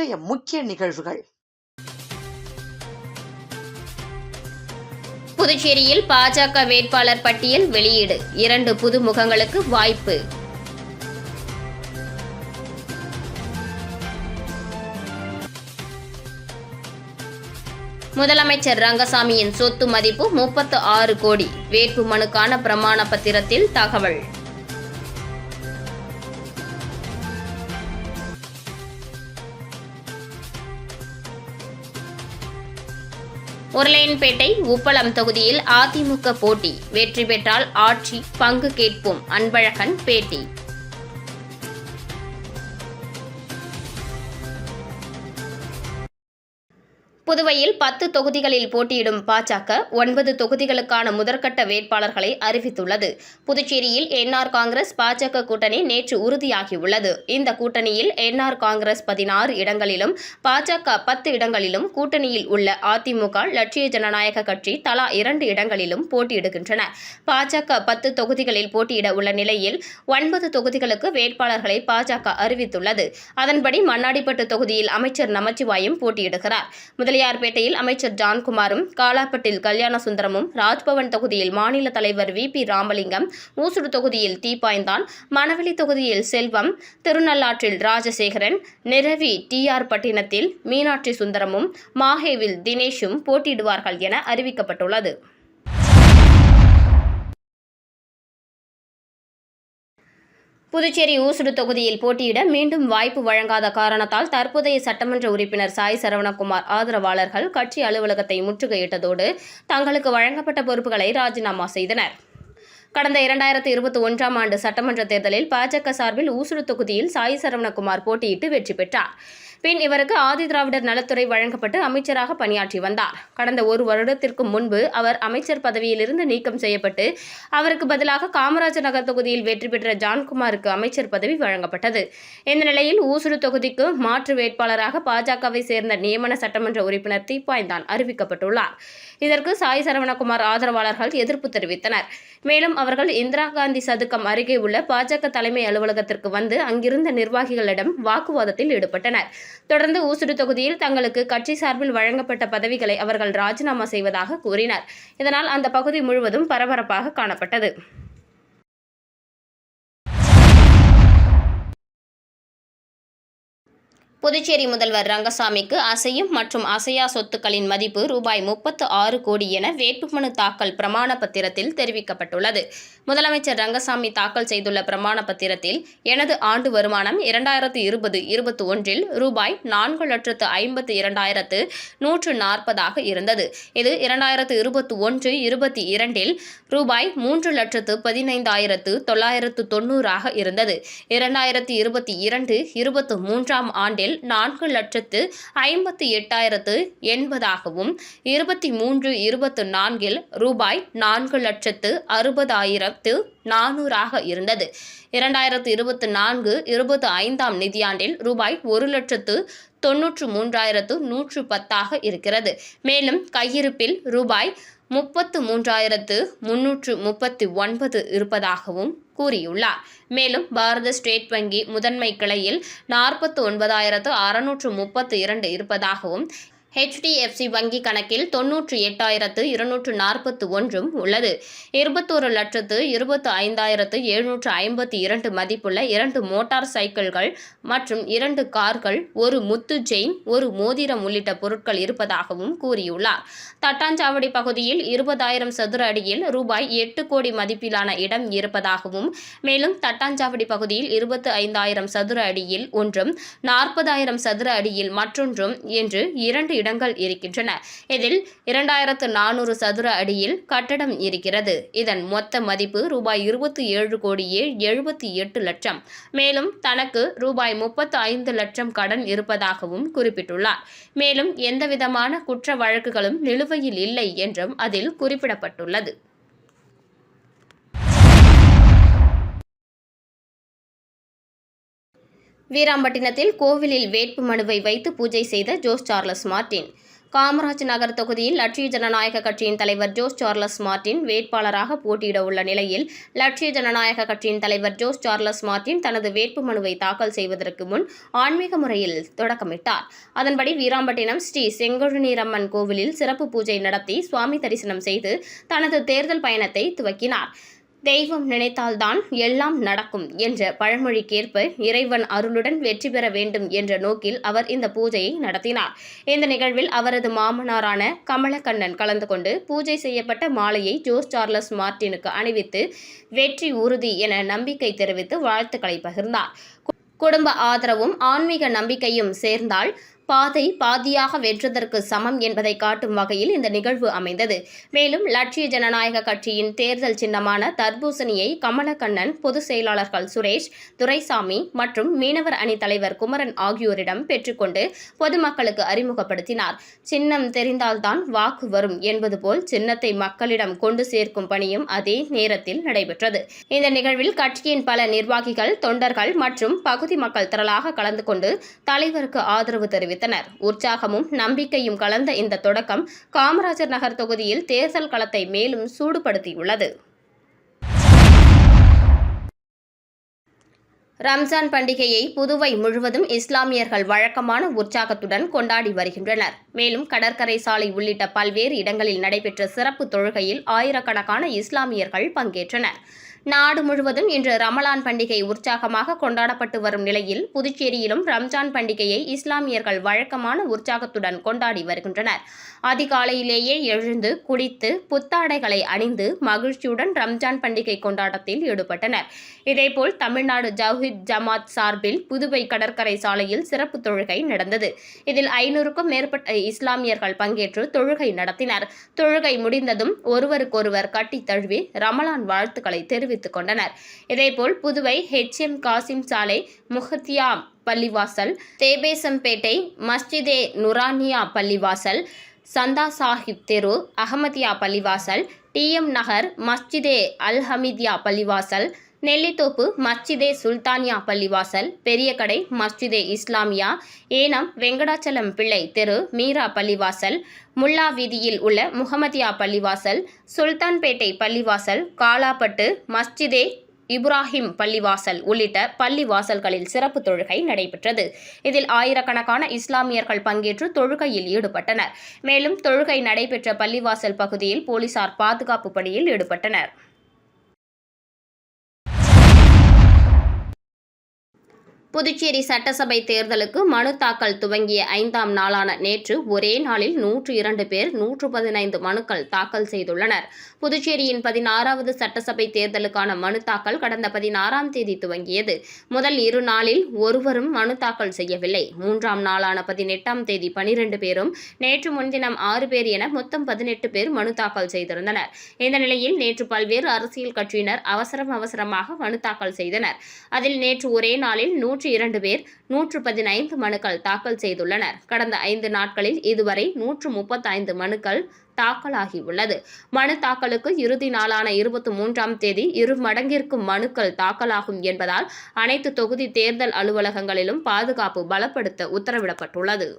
இன்றைய முக்கிய நிகழ்வுகள். புதுச்சேரியில் பாஜக வேட்பாளர் பட்டியல் வெளியீடு. 2 புது முகங்களுக்கு வாய்ப்பு. முதலமைச்சர் ரங்கசாமியின் சொத்து மதிப்பு 36 கோடி. வேட்பு மனுக்கான பிரமாண பத்திரத்தில் தகவல். உருளையன்பேட்டை உப்பளம் தொகுதியில் அதிமுக போட்டி. வெற்றி பெற்றால் ஆட்சி பங்கு கேட்போம். அன்பழகன் பேட்டி. புதுவையில் 10 தொகுதிகளில் போட்டியிடும் பாஜக 9 தொகுதிகளுக்கான முதற்கட்ட வேட்பாளர்களை அறிவித்துள்ளது. புதுச்சேரியில் என்ஆர் காங்கிரஸ் பாஜக கூட்டணி நேற்று உறுதியாகியுள்ளது. இந்த கூட்டணியில் என்ஆர் காங்கிரஸ் 16 இடங்களிலும் பாஜக 10 இடங்களிலும், கூட்டணியில் உள்ள அதிமுக, லட்சிய ஜனநாயக கட்சி தலா 2 இடங்களிலும் போட்டியிடுகின்றன. பாஜக 10 தொகுதிகளில் போட்டியிட உள்ள நிலையில் 9 தொகுதிகளுக்கு வேட்பாளர்களை பாஜக அறிவித்துள்ளது. அதன்படி மண்ணாடிப்பட்டு தொகுதியில் அமைச்சர் நமச்சிவாயம் போட்டியிடுகிறார். முதலியார்பேட்டையில் அமைச்சர் ஜான்குமாரும், காலாப்பட்டில் கல்யாண சுந்தரமும், ராஜ்பவன் தொகுதியில் மாநில தலைவர் வி.பி. ராமலிங்கம், ஊசுடு தொகுதியில் தீப்பாய்ந்தான், மணவெளி தொகுதியில் செல்வம், திருநள்ளாற்றில் ராஜசேகரன், நிரவி டி.ஆர். பட்டினத்தில் மீனாட்சி சுந்தரமும், மாஹேவில் தினேஷும் போட்டியிடுவார்கள் என அறிவிக்கப்பட்டுள்ளது. புதுச்சேரி ஊசுடு தொகுதியில் போட்டியிட மீண்டும் வாய்ப்பு வழங்காத காரணத்தால் தற்போதைய சட்டமன்ற உறுப்பினர் சாய் சரவணகுமார் ஆதரவாளர்கள் கட்சி அலுவலகத்தை முற்றுகையிட்டதோடு தங்களுக்கு வழங்கப்பட்ட பொறுப்புகளை ராஜினாமா செய்தனர். கடந்த 2021ஆம் ஆண்டு சட்டமன்ற தேர்தலில் பாஜக சார்பில் ஊசுடு தொகுதியில் சாய் சரவணகுமார் போட்டியிட்டு வெற்றி பெற்றார். பின் இவருக்கு ஆதிதிராவிடர் நலத்துறை வழங்கப்பட்டு அமைச்சராக பணியாற்றி வந்தார். கடந்த 1 வருடத்திற்கு முன்பு அவர் அமைச்சர் பதவியிலிருந்து நீக்கம் செய்யப்பட்டு அவருக்கு பதிலாக காமராஜர் நகர் தொகுதியில் வெற்றி பெற்ற ஜான்குமாருக்கு அமைச்சர் பதவி வழங்கப்பட்டது. இந்த நிலையில் ஊசுடு தொகுதிக்கு மாற்று வேட்பாளராக பாஜகவை சேர்ந்த நியமன சட்டமன்ற உறுப்பினர் தீப்பாய்ந்தான் அறிவிக்கப்பட்டுள்ளார். இதற்கு சாய் சரவணகுமார் ஆதரவாளர்கள் எதிர்ப்பு தெரிவித்தனர். மேலும் அவர்கள் இந்திரா காந்தி சதுக்கம் அருகே உள்ள பாஜக தலைமை அலுவலகத்திற்கு வந்து அங்கிருந்த நிர்வாகிகளிடம் வாக்குவாதத்தில் ஈடுபட்டனர். தொடர்ந்து ஊசுடு தொகுதியில் தங்களுக்கு கட்சி சார்பில் வழங்கப்பட்ட பதவிகளை அவர்கள் ராஜினாமா செய்வதாக கூறினர். இதனால் அந்த பகுதி முழுவதும் பரபரப்பாக காணப்பட்டது. புதுச்சேரி முதல்வர் ரங்கசாமிக்கு அசையும் மற்றும் அசையா சொத்துக்களின் மதிப்பு ரூபாய் 36 கோடி என வேட்புமனு தாக்கல் பிரமாண பத்திரத்தில் தெரிவிக்கப்பட்டுள்ளது. முதலமைச்சர் ரங்கசாமி தாக்கல் செய்துள்ள பிரமாண பத்திரத்தில், எனது ஆண்டு வருமானம் 2020-21 ரூபாய் 4,52,140 இருந்தது. இது 2021-22 ரூபாய் 3,15,990 இருந்தது. 2022-23ஆம் ஆண்டில் 4,58,080 23-24 ரூபாய் 4,60,400 இருந்தது. 2024-25ஆம் நிதியாண்டில் ரூபாய் 1,93,110 இருக்கிறது. மேலும் கையிருப்பில் ரூபாய் 33,339 இருப்பதாகவும் கூறியுள்ளார். மேலும் பாரத ஸ்டேட் வங்கி முதன்மை கிளையில் 49,632 இருப்பதாகவும், HDFC வங்கி கணக்கில் 98,241 உள்ளது. 21,25,752 மதிப்புள்ள 2 மோட்டார் சைக்கிள்கள் மற்றும் 2 கார்கள், 1 முத்து செயின், 1 மோதிரம் உள்ளிட்ட பொருட்கள் இருப்பதாகவும் கூறியுள்ளார். தட்டாஞ்சாவடி பகுதியில் 20,000 சதுர அடியில் ரூபாய் 8 கோடி மதிப்பிலான இடம் இருப்பதாகவும், மேலும் தட்டாஞ்சாவடி பகுதியில் 25,000 சதுர அடியில் ஒன்றும், 40,000 சதுர அடியில் மற்றொன்றும் என்று 2 இடங்கள் இருக்கின்றன. இதில் 2,400 சதுர அடியில் கட்டடம் இருக்கிறது. இதன் மொத்த மதிப்பு ரூபாய் 27,78 லட்சம். மேலும் தனக்கு ரூபாய் 35 லட்சம் கடன் இருப்பதாகவும் குறிப்பிட்டுள்ளார். மேலும் எந்தவிதமான குற்ற வழக்குகளும் நிலுவையில் இல்லை என்றும் அதில் குறிப்பிடப்பட்டுள்ளது. வீராம்பட்டினத்தில் கோவிலில் வேட்பு மனுவை வைத்து பூஜை செய்த Jose Charles Martin. Kamaraj Nagar தொகுதியில் லட்சிய ஜனநாயக கட்சியின் தலைவர் ஜோஸ் சார்லஸ் மார்டின் வேட்பாளராக போட்டியிட உள்ள நிலையில் லட்சிய ஜனநாயக கட்சியின் தலைவர் ஜோஸ் சார்லஸ் மார்டின் தனது வேட்புமனுவை தாக்கல் செய்வதற்கு முன் ஆன்மீக முறையில் தொடக்கமிட்டார். அதன்படி வீராம்பட்டினம் ஸ்ரீ செங்கழுநீரம்மன் கோவிலில் சிறப்பு பூஜை நடத்தி சுவாமி தரிசனம் செய்து தனது தேர்தல் பயணத்தை துவக்கினார். தெய்வம் நினைத்தால்தான் எல்லாம் நடக்கும் என்ற பழமொழிக்கேற்ப இறைவன் அருளுடன் வெற்றி பெற வேண்டும் என்ற நோக்கில் அவர் இந்த பூஜையை நடத்தினார். இந்த நிகழ்வில் அவரது மாமனாரான கமலக்கண்ணன் கலந்து கொண்டு பூஜை செய்யப்பட்ட மாலையை ஜோஸ் சார்லஸ் மார்டினுக்கு அணிவித்து வெற்றி உறுதி என நம்பிக்கை தெரிவித்து வாழ்த்துக்களை பகிர்ந்தார். குடும்ப ஆதரவும் ஆன்மீக நம்பிக்கையும் சேர்ந்தால் பாதை பாதியாக வென்றதற்கு சமம் என்பதை காட்டும் வகையில் இந்த நிகழ்வு அமைந்தது. மேலும் லட்சிய ஜனநாயக கட்சியின் தேர்தல் சின்னமான தர்பூசணியை கமலக்கண்ணன் பொதுச் செயலாளர்கள் சுரேஷ், துரைசாமி மற்றும் மீனவர் அணி தலைவர் குமரன் ஆகியோரிடம் பெற்றுக்கொண்டு பொதுமக்களுக்கு அறிமுகப்படுத்தினார். சின்னம் தெரிந்தால்தான் வாக்கு வரும் என்பது போல் சின்னத்தை மக்களிடம் கொண்டு சேர்க்கும் பணியும் அதே நேரத்தில் நடைபெற்றது. இந்த நிகழ்வில் கட்சியின் பல நிர்வாகிகள், தொண்டர்கள் மற்றும் பகுதி மக்கள் திரளாக கலந்து கொண்டு தலைவருக்கு ஆதரவு தெரிவித்தனர். உற்சாகமும் நம்பிக்கையும் கலந்த இந்த தொடக்கம் காமராஜர் நகர் தொகுதியில் தேர்தல் களத்தை மேலும் சூடுபடுத்தியுள்ளது. ரம்ஜான் பண்டிகையை புதுவை முழுவதும் இஸ்லாமியர்கள் வழக்கமான உற்சாகத்துடன் கொண்டாடி வருகின்றனர். மேலும் கடற்கரை சாலை உள்ளிட்ட பல்வேறு இடங்களில் நடைபெற்ற சிறப்பு தொழுகையில் ஆயிரக்கணக்கான இஸ்லாமியர்கள் பங்கேற்றனர். நாடு முழுவதும் இன்று ரமலான் பண்டிகை உற்சாகமாக கொண்டாடப்பட்டு வரும் நிலையில் புதுச்சேரியிலும் ரம்ஜான் பண்டிகையை இஸ்லாமியர்கள் வழக்கமான உற்சாகத்துடன் கொண்டாடி வருகின்றனர். அதிகாலையிலேயே எழுந்து குளித்து புத்தாடைகளை அணிந்து மகிழ்ச்சியுடன் ரம்ஜான் பண்டிகை கொண்டாட்டத்தில் ஈடுபட்டனர். இதேபோல் தமிழ்நாடு ஜவ்ஹீத் ஜமாத் சார்பில் புதுவை கடற்கரை சாலையில் சிறப்பு தொழுகை நடந்தது. இதில் 500க்கும் மேற்பட்ட இஸ்லாமியர்கள் பங்கேற்று தொழுகை நடத்தினர். தொழுகை முடிந்ததும் ஒருவருக்கொருவர் கட்டித் தழுவி ரமலான் வாழ்த்துக்களை தெரிவித்துக் கொண்டனர். இதேபோல் புதுவை HM காசிம் சாலை, முஹத்தியா பள்ளிவாசல், தேபேசம்பேட்டை மஸ்ஜிதே நுரானியா பள்ளிவாசல், சந்தா சாஹிப் தெரு, அகமதியா பள்ளிவாசல், TM நகர் மஸ்ஜிதே அல்ஹமிதியா பள்ளிவாசல், நெல்லித்தோப்பு மஸ்ஜிதே சுல்தானியா பள்ளிவாசல், பெரியகடை மஸ்ஜிதே இஸ்லாமியா, ஏனம் வெங்கடாச்சலம் பிள்ளை தெரு மீரா பள்ளிவாசல், முல்லா வீதியில் உள்ள முகமதியா பள்ளிவாசல், சுல்தான்பேட்டை பள்ளிவாசல், காலாப்பட்டு மஸ்ஜிதே இப்ராஹிம் பள்ளிவாசல் உள்ளிட்ட பள்ளிவாசல்களில் சிறப்பு தொழுகை நடைபெற்றது. இதில் ஆயிரக்கணக்கான இஸ்லாமியர்கள் பங்கேற்று தொழுகையில் ஈடுபட்டனர். மேலும் தொழுகை நடைபெற்ற பள்ளிவாசல் பகுதியில் போலீசார் பாதுகாப்பு பணியில் ஈடுபட்டனர். புதுச்சேரி சட்டசபை தேர்தலுக்கு மனு தாக்கல் துவங்கிய 5ஆம் நாளான நேற்று ஒரே நாளில் 102 பேர் 115 மனுக்கள் தாக்கல் செய்துள்ளனர். புதுச்சேரியின் 16வது சட்டசபை தேர்தலுக்கான மனு தாக்கல் கடந்த 16ஆம் தேதி துவங்கியது. முதல் 2 நாளில் ஒருவரும் மனு தாக்கல் செய்யவில்லை. 3ஆம் நாளான 18ஆம் தேதி 12 பேரும், நேற்று முன்தினம் 6 பேர் என மொத்தம் 18 பேர் மனு தாக்கல் செய்திருந்தனர். இந்த நிலையில் நேற்று பல்வேறு அரசியல் கட்சியினர் அவசரமாக மனு தாக்கல் செய்தனர். அதில் நேற்று ஒரே நாளில் 102 பேர் 115 மனுக்கள் தாக்கல் செய்துள்ளனர். கடந்த 5 நாட்களில் இதுவரை 135 மனுக்கள் தாக்கலாகியுள்ளது. மனு தாக்கலுக்கு இறுதி நாளான 23ஆம் தேதி 2 மடங்கிற்கும் மனுக்கள் தாக்கலாகும் என்பதால் அனைத்து தொகுதி தேர்தல் அலுவலகங்களிலும் பாதுகாப்பு பலப்படுத்த உத்தரவிடப்பட்டுள்ளது.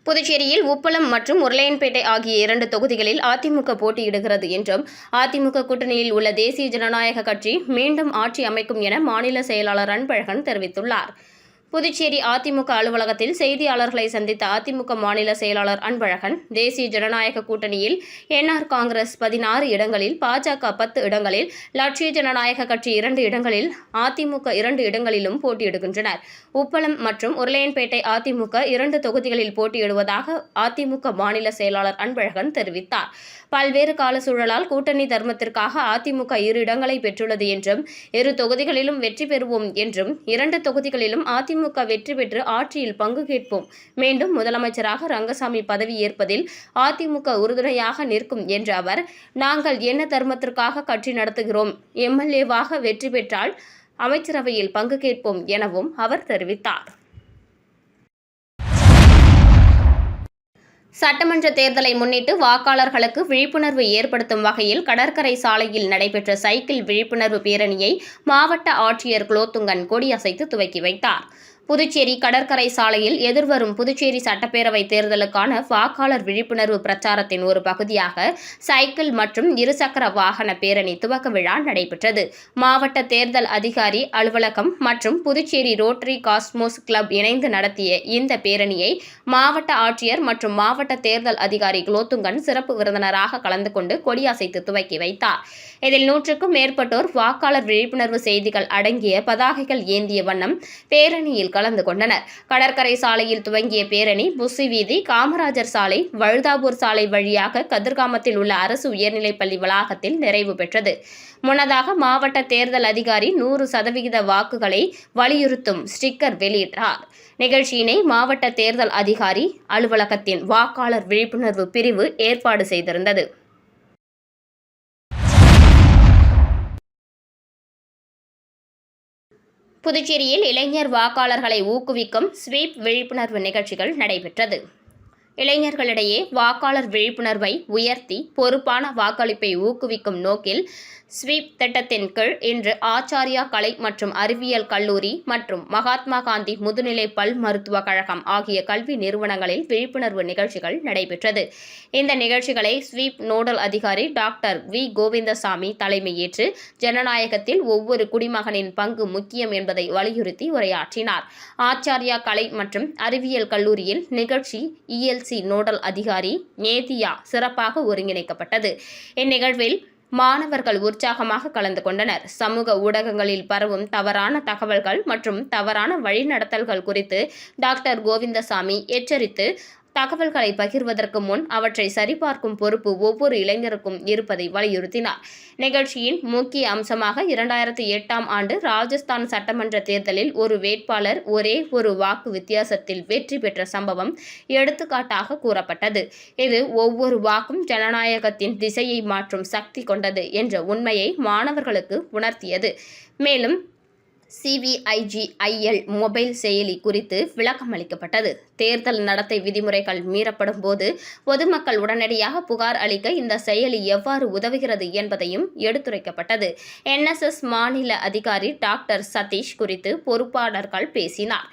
புதுச்சேரியில் உப்பளம் மற்றும் உருளையன்பேட்டை ஆகிய 2 தொகுதிகளில் அதிமுக போட்டியிடுகிறது என்றும், அதிமுக கூட்டணியில் உள்ள தேசிய ஜனநாயக கட்சி மீண்டும் ஆட்சி அமைக்கும் என மாநில செயலாளர் அன்பழகன் தெரிவித்துள்ளார். புதுச்சேரி அதிமுக அலுவலகத்தில் செய்தியாளர்களை சந்தித்த அதிமுக மாநில செயலாளர் அன்பழகன், தேசிய ஜனநாயக கூட்டணியில் NR காங்கிரஸ் 16 இடங்களில், பாஜக 10 இடங்களில், லட்சிய ஜனநாயக கட்சி 2 இடங்களில், அதிமுக 2 இடங்களிலும் போட்டியிடுகின்றனர். உப்பளம் மற்றும் உருளையன்பேட்டை அதிமுக 2 தொகுதிகளில் போட்டியிடுவதாக அதிமுக மாநில செயலாளர் அன்பழகன் தெரிவித்தார். பல்வேறு கால சூழலால் கூட்டணி தர்மத்திற்காக அதிமுக 2 இடங்களை பெற்றுள்ளது என்றும், 2 தொகுதிகளிலும் வெற்றி பெறுவோம் என்றும், 2 தொகுதிகளிலும் அதிமுக வெற்றி பெற்று ஆட்சியில் பங்கு கேட்போம், மீண்டும் முதலமைச்சராக ரங்கசாமி பதவி ஏற்பதில் அதிமுக உறுதுணையாக நிற்கும் என்ற அவர், நாங்கள் என்ன தர்மத்திற்காக கட்சி நடத்துகிறோம், MLA-வாக வெற்றி பெற்றால் அமைச்சரவையில் பங்கு கேட்போம் எனவும் அவர் தெரிவித்தார். சட்டமன்ற தேர்தலை முன்னிட்டு வாக்காளர்களுக்கு விழிப்புணர்வு ஏற்படுத்தும் வகையில் கடற்கரை சாலையில் நடைபெற்ற சைக்கிள் விழிப்புணர்வு பேரணியை மாவட்ட ஆட்சியர் குலோத்துங்கன் கொடியசைத்து துவக்கி வைத்தார். புதுச்சேரி கடற்கரை சாலையில் எதிர்வரும் புதுச்சேரி சட்டப்பேரவை தேர்தலுக்கான வாக்காளர் விழிப்புணர்வு பிரச்சாரத்தின் ஒரு பகுதியாக சைக்கிள் மற்றும் இருசக்கர வாகன பேரணி துவக்க விழா நடைபெற்றது. மாவட்ட தேர்தல் அதிகாரி அலுவலகம் மற்றும் புதுச்சேரி ரோட்டரி காஸ்மோஸ் கிளப் இணைந்து நடத்திய இந்த பேரணியை மாவட்ட ஆட்சியர் மற்றும் மாவட்ட தேர்தல் அதிகாரி குலோத்துங்கன் சிறப்பு விருந்தினராக கலந்து கொண்டு கொடியசைத்து துவக்கி வைத்தார். இதில் 100க்கும் மேற்பட்டோர் வாக்காளர் விழிப்புணர்வு செய்திகள் அடங்கிய பதாகைகள் ஏந்திய வண்ணம் பேரணியில் கலந்து கொண்டனர். கடற்கரை சாலையில் துவங்கிய பேரணி புஸ்ஸி வீதி, காமராஜர் சாலை, வழுதாவூர் சாலை வழியாக கதிர்காமத்தில் உள்ள அரசு உயர்நிலைப்பள்ளி வளாகத்தில் நிறைவு பெற்றது. முன்னதாக மாவட்ட தேர்தல் அதிகாரி 100% வாக்குகளை வலியுறுத்தும் ஸ்டிக்கர் வெளியிட்டார். நிகழ்ச்சியினை மாவட்ட தேர்தல் அதிகாரி அலுவலகத்தின் வாக்காளர் விழிப்புணர்வு பிரிவு ஏற்பாடு செய்திருந்தது. புதுச்சேரியில் இளைஞர் வாக்காளர்களை ஊக்குவிக்கும் ஸ்வீப் விழிப்புணர்வு நிகழ்ச்சிகள் நடைபெற்றது. இளைஞர்களிடையே வாக்காளர் விழிப்புணர்வை உயர்த்தி பொறுப்பான வாக்களிப்பை ஊக்குவிக்கும் நோக்கில் ஸ்வீப் திட்டத்தின் கீழ் இன்று ஆச்சாரியா கலை மற்றும் அறிவியல் கல்லூரி மற்றும் மகாத்மா காந்தி முதுநிலை பல் மருத்துவக் கழகம் ஆகிய கல்வி நிறுவனங்களில் விழிப்புணர்வு நிகழ்ச்சிகள் நடைபெற்றது. இந்த நிகழ்ச்சிகளை ஸ்வீப் நோடல் அதிகாரி டாக்டர் வி. கோவிந்தசாமி தலைமையேற்று ஜனநாயகத்தில் ஒவ்வொரு குடிமகனின் பங்கு முக்கியம் என்பதை வலியுறுத்தி உரையாற்றினார். ஆச்சாரியா கலை மற்றும் அறிவியல் கல்லூரியில் நிகழ்ச்சி ELC நோடல் அதிகாரி நேதியா சிறப்பாக ஒருங்கிணைக்கப்பட்டது. இந்நிகழ்வில் மாணவர்கள் உற்சாகமாக கலந்து கொண்டனர். சமூக ஊடகங்களில் பரவும் தவறான தகவல்கள் மற்றும் தவறான வழிநடத்தல்கள் குறித்து டாக்டர் கோவிந்தசாமி எச்சரித்து தகவல்களை பகிர்வதற்கு முன் அவற்றை சரிபார்க்கும் பொறுப்பு ஒவ்வொரு இளைஞருக்கும் இருப்பதை வலியுறுத்தினார். நிகழ்ச்சியின் முக்கிய அம்சமாக 2008ஆம் ஆண்டு ராஜஸ்தான் சட்டமன்ற தேர்தலில் ஒரு வேட்பாளர் ஒரே ஒரு வாக்கு வித்தியாசத்தில் வெற்றி பெற்ற சம்பவம் எடுத்துக்காட்டாக கூறப்பட்டது. இது ஒவ்வொரு வாக்கும் ஜனநாயகத்தின் திசையை மாற்றும் சக்தி கொண்டது என்ற உண்மையை மாணவர்களுக்கு உணர்த்தியது. மேலும் CVIGIL மொபைல் செயலி குறித்து விளக்கம் அளிக்கப்பட்டது. தேர்தல் நடத்தை விதிமுறைகள் மீறப்படும் போது பொதுமக்கள் உடனடியாக புகார் அளிக்க இந்த செயலி எவ்வாறு உதவுகிறது என்பதையும் எடுத்துரைக்கப்பட்டது. NSS மாநில அதிகாரி டாக்டர் சதீஷ் குறித்து பொறுப்பாளர்கள் பேசினார்.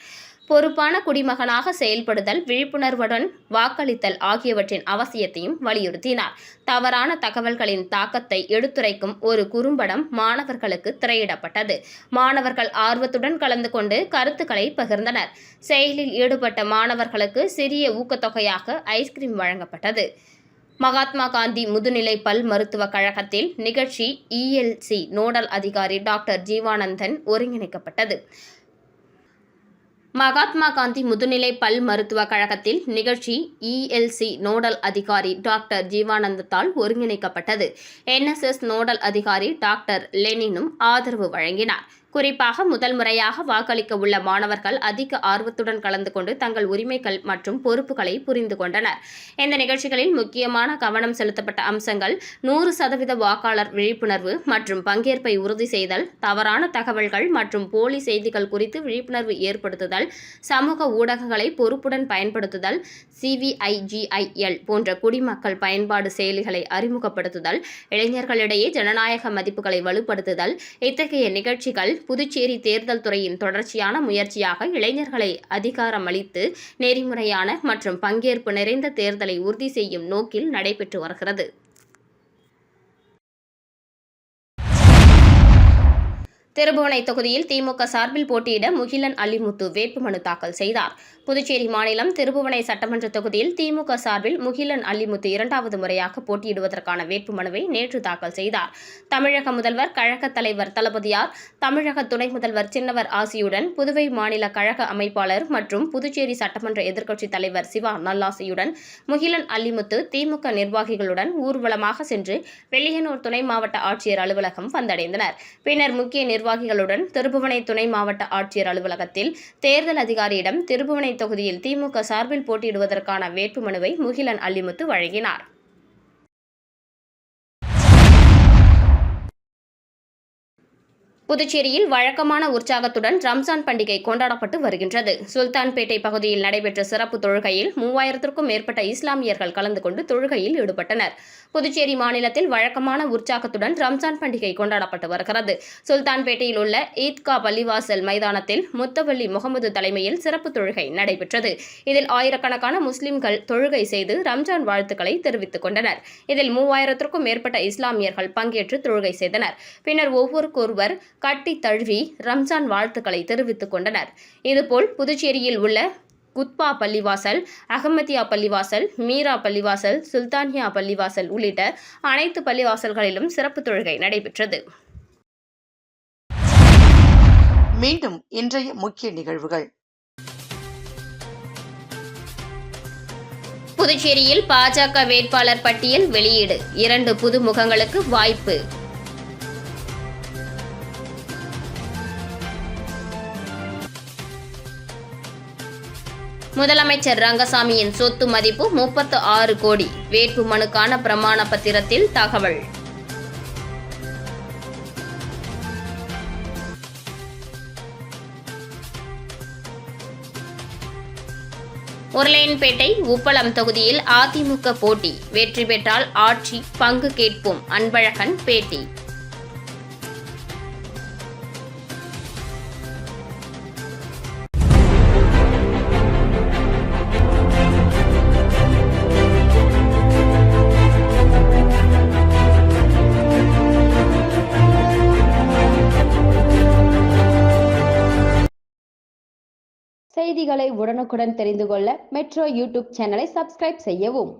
பொறுப்பான குடிமகனாக செயல்படுதல், விழிப்புணர்வுடன் வாக்களித்தல் ஆகியவற்றின் அவசியத்தையும் வலியுறுத்தினார். தவறான தகவல்களின் தாக்கத்தை எடுத்துரைக்கும் ஒரு குறும்படம் மாணவர்களுக்கு திரையிடப்பட்டது. மாணவர்கள் ஆர்வத்துடன் கலந்து கொண்டு கருத்துக்களை பகிர்ந்தனர். செயலில் ஈடுபட்ட மாணவர்களுக்கு சிறிய ஊக்கத்தொகையாக ஐஸ்கிரீம் வழங்கப்பட்டது. மகாத்மா காந்தி முதுநிலை பல் மருத்துவக் கழகத்தில் நிகழ்ச்சி ELC நோடல் அதிகாரி டாக்டர் ஜீவானந்தன் ஒருங்கிணைக்கப்பட்டது. மகாத்மா காந்தி முதுநிலை பல் மருத்துவக் கழகத்தில் நிகழ்ச்சி ELC நோடல் அதிகாரி டாக்டர் ஜீவானந்தத்தால் ஒருங்கிணைக்கப்பட்டது. NSS நோடல் அதிகாரி டாக்டர் லெனினும் ஆதரவு வழங்கினார். குறிப்பாக முதல் முறையாக வாக்களிக்க உள்ள மாணவர்கள் அதிக ஆர்வத்துடன் கலந்து கொண்டு தங்கள் உரிமைகள் மற்றும் பொறுப்புகளை புரிந்து கொண்டனர். இந்த நிகழ்ச்சிகளில் முக்கியமான கவனம் செலுத்தப்பட்ட அம்சங்கள் 100% வாக்காளர் விழிப்புணர்வு மற்றும் பங்கேற்பை உறுதி செய்தல், தவறான தகவல்கள் மற்றும் போலி செய்திகள் குறித்து விழிப்புணர்வு ஏற்படுத்துதல், சமூக ஊடகங்களை பொறுப்புடன் பயன்படுத்துதல், CVIGIL போன்ற குடிமக்கள் பயன்பாடு செயலிகளை அறிமுகப்படுத்துதல், இளைஞர்களிடையே ஜனநாயக மதிப்புகளை வலுப்படுத்துதல். இத்தகைய நிகழ்ச்சிகள் புதுச்சேரி தேர்தல் துறையின் தொடர்ச்சியான முயற்சியாக இளைஞர்களை அதிகாரமளித்து நெறிமுறையான மற்றும் பங்கேற்பு நிறைந்த தேர்தலை உறுதி செய்யும் நோக்கில் நடைபெற்று வருகிறது. திருபுவனை தொகுதியில் திமுக சார்பில் போட்டியிட முகிலன் அலிமுத்து வேட்புமனு தாக்கல் செய்தார். புதுச்சேரி மாநிலம் திருபுவனை சட்டமன்ற தொகுதியில் திமுக சார்பில் முகிலன் அலிமுத்து 2வது முறையாக போட்டியிடுவதற்கான வேட்புமனுவை நேற்று தாக்கல் செய்தார். தமிழக முதல்வர் கழக தலைவர் தளபதியார், தமிழக துணை முதல்வர் சின்னவர் ஆசியுடன் புதுவை மாநில கழக அமைப்பாளர் மற்றும் புதுச்சேரி சட்டமன்ற எதிர்க்கட்சித் தலைவர் சிவா நல்லாசியுடன் முகிலன் அலிமுத்து திமுக நிர்வாகிகளுடன் ஊர்வலமாக சென்று வெள்ளியனூர் துணை மாவட்ட ஆட்சியர் அலுவலகம் வந்தடைந்தனர். பின்னர் முக்கிய நிர்வாகிகளுடன் திருபுவனை துணை மாவட்ட ஆட்சியர் அலுவலகத்தில் தேர்தல் அதிகாரியிடம் திருபுவனை தொகுதியில் திமுக சார்பில் போட்டியிடுவதற்கான வேட்புமனுவை முகிலன் அலிமுத்து வழங்கினார். புதுச்சேரியில் வழக்கமான உற்சாகத்துடன் ரம்ஜான் பண்டிகை கொண்டாடப்பட்டு வருகின்றது. சுல்தான்பேட்டை பகுதியில் நடைபெற்ற சிறப்பு தொழுகையில் 3000க்கும் மேற்பட்ட இஸ்லாமியர்கள் கலந்து கொண்டு தொழுகையில் ஈடுபட்டனர். புதுச்சேரி மாநிலத்தில் வழக்கமான உற்சாகத்துடன் ரம்ஜான் பண்டிகை கொண்டாடப்பட்டு வருகிறது. சுல்தான்பேட்டையில் உள்ள ஈத்கா பள்ளிவாசல் மைதானத்தில் முத்தவள்ளி முகமது தலைமையில் சிறப்பு தொழுகை நடைபெற்றது. இதில் ஆயிரக்கணக்கான முஸ்லிம்கள் தொழுகை செய்து ரம்ஜான் வாழ்த்துக்களை தெரிவித்துக் கொண்டனர். இதில் 3000க்கும் மேற்பட்ட இஸ்லாமியர்கள் பங்கேற்று தொழுகை செய்தனர். பின்னர் ஒவ்வொருக்கொருவர் கட்டி தழுவி ரம்ஜான் வாழ்த்துக்களை தெரிவித்துக் கொண்டனர். இதுபோல் புதுச்சேரியில் உள்ள குத்பா பள்ளிவாசல், அகமதியா பள்ளிவாசல், மீரா பள்ளிவாசல், சுல்தானியா பள்ளிவாசல் உள்ளிட்ட அனைத்து பள்ளிவாசல்களிலும் சிறப்பு தொழுகை நடைபெற்றது. மீண்டும் இன்றைய முக்கிய நிகழ்வுகள். புதுச்சேரியில் பாஜக வேட்பாளர் பட்டியல் வெளியீடு. 2 புது முகங்களுக்கு வாய்ப்பு. முதலமைச்சர் ரங்கசாமியின் சொத்து மதிப்பு 36 கோடி. வேட்பு மனுக்கான பிரமாண பத்திரத்தில் தகவல். உருளையன்பேட்டை உப்பளம் தொகுதியில் அதிமுக போட்டி. வெற்றி பெற்றால் ஆட்சி பங்கு கேட்போம். அன்பழகன் பேட்டி. செய்திகளை உடனுக்குடன் தெரிந்து கொள்ள மெட்ரோ யூடியூப் சேனலை சப்ஸ்கிரைப் செய்யவும்.